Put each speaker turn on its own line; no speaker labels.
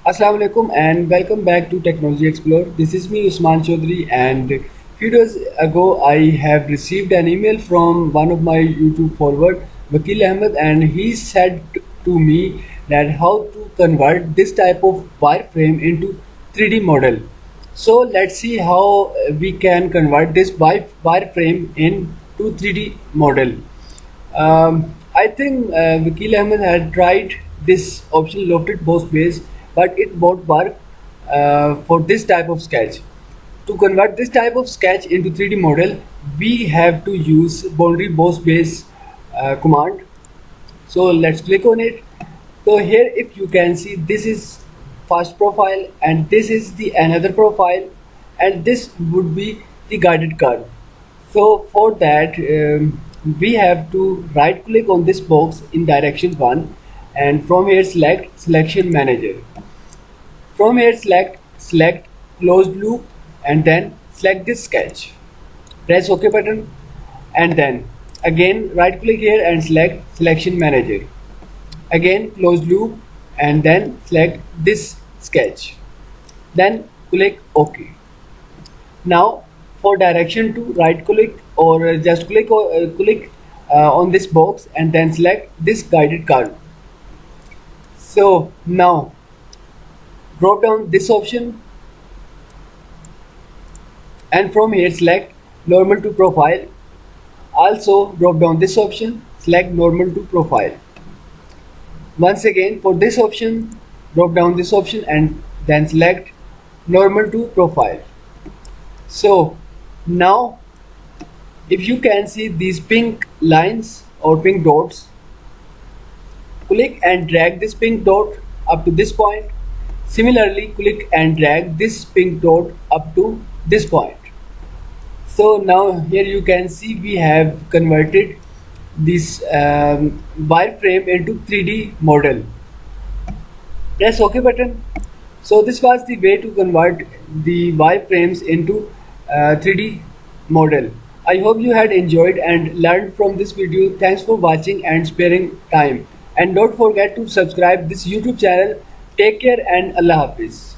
Assalamu alaikum and welcome back to Technology Explore. This is me Usman Chaudhary, and few days ago I have received an email from one of my YouTube followers, Vakil Ahmed, and he said to me that how to convert this type of wireframe into 3D model. So let's see how we can convert this wireframe into 3D model. I think Vakil Ahmed had tried this option lofted both ways, but it won't work for this type of sketch. To convert this type of sketch into 3D model, we have to use boundary both base command. So let's click on it. So here, if you can see, this is first profile, and this is the another profile, and this would be the guided curve. So for that, we have to right click on this box in direction 1, and from here select selection manager. From here select closed loop, and then select this sketch. Press OK button, and then again right click here and select selection manager. Again closed loop, and then select this sketch. Then click OK. Now for direction to right click, or just click on this box and then select this guided curve. So now drop down this option, and from here select normal to profile. Also drop down this option, select normal to profile. Once again for this option, drop down this option and then select normal to profile. So now if you can see these pink lines or pink dots, click and drag this pink dot up to this point. Similarly, click and drag this pink dot up to this point. So now here you can see we have converted this wireframe into 3D model. Press OK button. So this was the way to convert the wireframes into 3D model. I hope you had enjoyed and learned from this video. Thanks for watching and sparing time. And don't forget to subscribe this YouTube channel. Take care and Allah Hafiz.